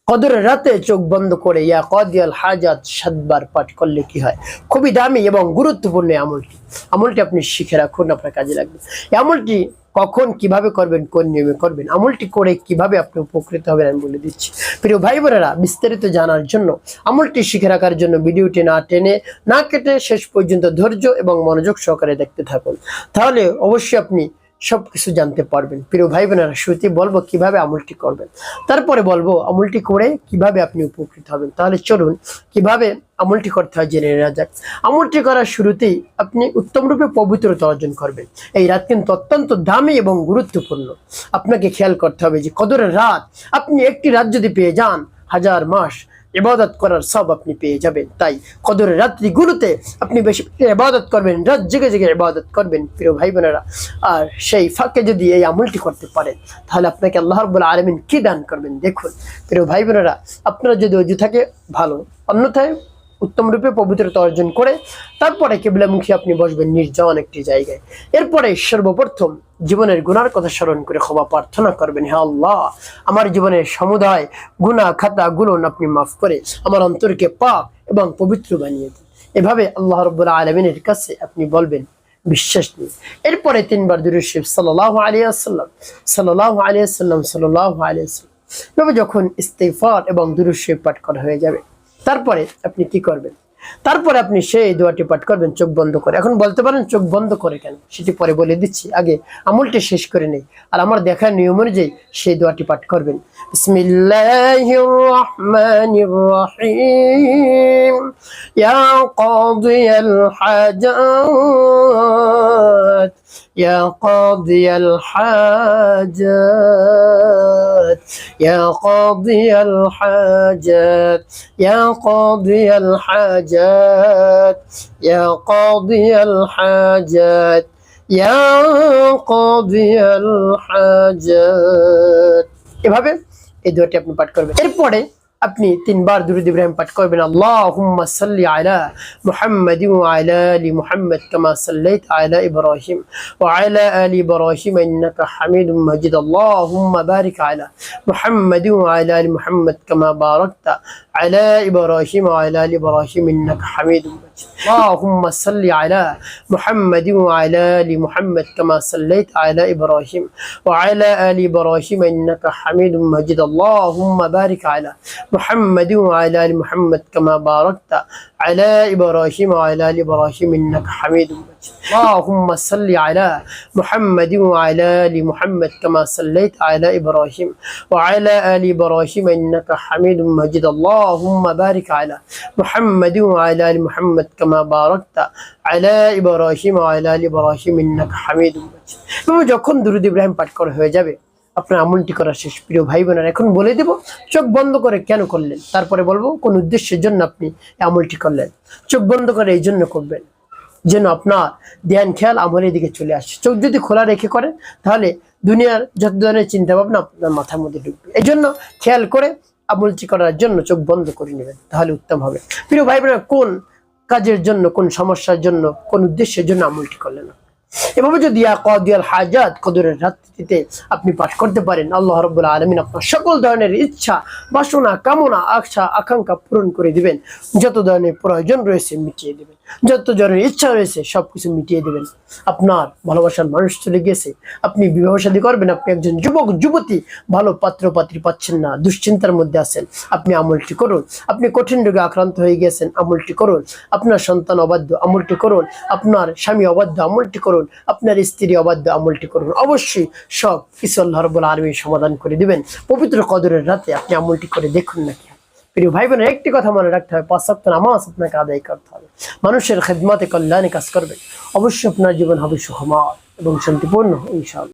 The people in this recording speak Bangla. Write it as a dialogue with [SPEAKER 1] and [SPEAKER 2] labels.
[SPEAKER 1] কদরের রাতে চোখ বন্ধ করে ইয়া কাদিয়াল হাজাত 7 বার পাঠ করলে কি হয়? খুবই দামি এবং গুরুত্বপূর্ণ আমলটি আপনি শিখে রাখুন, আপনার কাজে লাগবে। এই আমলটি কখন কিভাবে করবেন, কোন নিয়মে করবেন, আমলটি করে কিভাবে আপনি উপকৃত হবেন আমি বলে দিচ্ছি। প্রিয় ভাই বোনেরা, বিস্তারিত জানার জন্য, আমলটি শিখে রাখার জন্য ভিডিওটি না টেনে না কেটে শেষ পর্যন্ত ধৈর্য এবং মনোযোগ সহকারে দেখতে থাকুন, তাহলে অবশ্যই আপনি সবকিছু জানতে পারবেন। প্রিয় ভাই বোনেরা, শুরুতে বলবো কিভাবে আমলটি করবেন, তারপরে বলবো আমলটি করে কিভাবে আপনি উপকৃত হবেন। তাহলে চলুন কিভাবে আমলটি করতে হয় জেনে নেওয়া যাক। আমলটি করার শুরুতেই আপনি উত্তম রূপে পবিত্রতা অর্জন করবেন। এই রাত কিন্তু অত্যন্ত দামি এবং গুরুত্বপূর্ণ। আপনাকে খেয়াল করতে হবে যে কদরের রাত, আপনি একটি রাত যদি পেয়ে যান, 1000 মাস ইবাদত করার সব আপনি পেয়ে যাবেন। তাই কদরের রাত্রিগুলোতে আপনি বেশি ইবাদত করবেন, রাত জেগে জেগে ইবাদত করবেন প্রিয় ভাই বোনেরা। আর সেই ফাঁকে যদি এই আমলটি করতে পারেন, তাহলে আপনাকে আল্লাহ রাব্বুল আলামিন কি দান করবেন দেখুন। প্রিয় ভাই বোনেরা, আপনারা যদি অজু থাকে ভালো, অন্যথায় উত্তম রূপে পবিত্রতা অর্জন করে তারপরে কিবলামুখী আপনি বসবেন নির্জন একটি জায়গায়। এরপরে সর্বপ্রথম জীবনের গুনার কথা স্মরণ করে ক্ষমা প্রার্থনা করবেন। হে আল্লাহ, আমার জীবনের সমুদায় গুনাহ খাতা গুলো আপনি মাফ করে আমার অন্তরকে পাক এবং পবিত্র বানিয়ে দিন। এভাবে আল্লাহ রাব্বুল আলামিনের কাছে আপনি বলবেন বিশ্বাস নিয়ে। এরপরে 3 বার দুরূদ শরীফ সাল্লাল্লাহু আলাইহি ওয়াসাল্লাম, সাল্লাল্লাহু আলাইহি ওয়াসাল্লাম, সাল্লাল্লাহু আলাইহি ওয়াসাল্লাম, এভাবে যখন ইস্তিগফার এবং দুরূদ শরীফ পাঠ করা হয়ে যাবে, তারপরে আপনি কি করবেন? তারপরে আপনি সেই দোয়াটি পাঠ করবেন চোখ বন্ধ করে। এখন বলতে পারেন চোখ বন্ধ করে কেন, সেটি পরে বলে দিচ্ছি, আগে আমলটি শেষ করে নেই। আর আমার দেখার নিয়ম অনুযায়ী সেই দোয়াটি পাঠ করবেন। বিসমিল্লাহির রহমানির রহিম, ইয়া কাদিয়াল হাজাত, ইয়া কাদিয়াল হাজাত, ইয়া কাদিয়াল হাজাত, ইয়া কাদিয়াল হাজাত, ইয়া কাদিয়াল হাজাত, ইয়া কাদিয়াল হাজাত। এভাবে এই দোয়াটি আপনি পাঠ করবেন। এরপরে আপনি 3 বার দুরূদ ইব্রাহিম পাঠ করবেন। আল্লাহুম্মা সাল্লি আলা মুহাম্মাদিন ওয়া আলা আলি মুহাম্মাদ কামা সাল্লাইতা আলা ইব্রাহিম ওয়া আলা আলি ইব্রাহিম ইন্নাকা হামিদুম মাজিদ। আল্লাহুম্মা বারিক আলা মুহাম্মাদিন ওয়া আলা আলি মুহাম্মাদ কামা বারাকতা আলা ইব্রাহিম ওয়া আলা আলি ইব্রাহিম ইন্নাকা হামিদুম মাজিদ। আল্লাহুম্মা সাল্লি আলা মুহাম্মাদিন ওয়া আলা আলি মুহাম্মাদ কামা সাল্লাইতা আলা ইব্রাহিম ওয়া আলা আলি ইব্রাহিম ইন্নাকা হামিদুম মাজিদ। আল্লাহুম্মা বারিক আলা محمد وعلى آل محمد كما باركت على إبراهيم وعلى آل إبراهيم إنك حميد مجيد. اللهم صل على محمد وعلى آل محمد كما صليت على إبراهيم وعلى آل إبراهيم إنك حميد مجيد. اللهم بارك على محمد وعلى آل محمد كما باركت على إبراهيم وعلى آل إبراهيم إنك حميد مجيد. যখন দুরূদ ইব্রাহিম পাঠ করা হয়ে যাবে, আপনার আমলটি করা শেষ। প্রিয় ভাই বোনেরা, এখন বলে দেব চোখ বন্ধ করে কেন করলেন, তারপরে বলবো কোন উদ্দেশ্যের জন্য আপনি আমলটি করলেন। চোখ বন্ধ করে এই জন্য করবেন যেন আপনার ধ্যান খেয়াল আমলের দিকে চলে আসে। চোখ যদি খোলা রেখে করেন, তাহলে দুনিয়ার যত ধরনের চিন্তা ভাবনা আপনার মাথার মধ্যে ঢুকবে। এই জন্য খেয়াল করে আমলটি করার জন্য চোখ বন্ধ করে নেবেন, তাহলে উত্তম হবে। প্রিয় ভাই বোনেরা, কোন কাজের জন্য, কোন সমস্যার জন্য, কোন উদ্দেশ্যের জন্য আমলটি করলেন না, এভাবে যদি ইয়া কাদিয়াল হাজাত কদরের রাত্রিতে আপনি পাঠ করতে পারেন, আল্লাহ রাব্বুল আলামিন আপনার সকল ধরনের ইচ্ছা, বাসনা, কামনা, আশা, আকাঙ্ক্ষা পূরণ করে দিবেন। যত ধরনের প্রয়োজন রয়েছে মিটিয়ে দিবেন, যত ধরনের ইচ্ছা রয়েছে সবকিছু মিটিয়ে দিবেন। আপনার ভালোবাসার মানুষ চলে গেছে, আপনি বিবাহ শাদী করবেন, আপনি একজন যুবক যুবতী, ভালো পাত্র পাত্রী পাচ্ছেন না, দুশ্চিন্তার মধ্যে আছেন, আপনি আমলটি করুন। আপনি কঠিন রোগে আক্রান্ত হয়ে গেছেন, আমলটি করুন। আপনার সন্তান অবাধ্য, আমলটি করুন। আপনার স্বামী অবাধ্য, আমলটি করুন। আপনার স্ত্রী অবাধ্য, আমলটি করুন। অবশ্যই সব কিছু আল্লাহ রাব্বুল আলামিন সমাধান করে দিবেন। পবিত্র কদরের রাতে আপনি আমলটি করে দেখুন না। প্রিয় ভাই বোনের, একটি কথা মনে রাখতে হবে, 5 ওয়াক্ত নামাজ আপনাকে আদায় করতে হবে, মানুষের খেদমতে কল্যাণে কাজ করবেন। অবশ্যই আপনার জীবন হবে সুখময় এবং শান্তিপূর্ণ ইনশাআল্লাহ।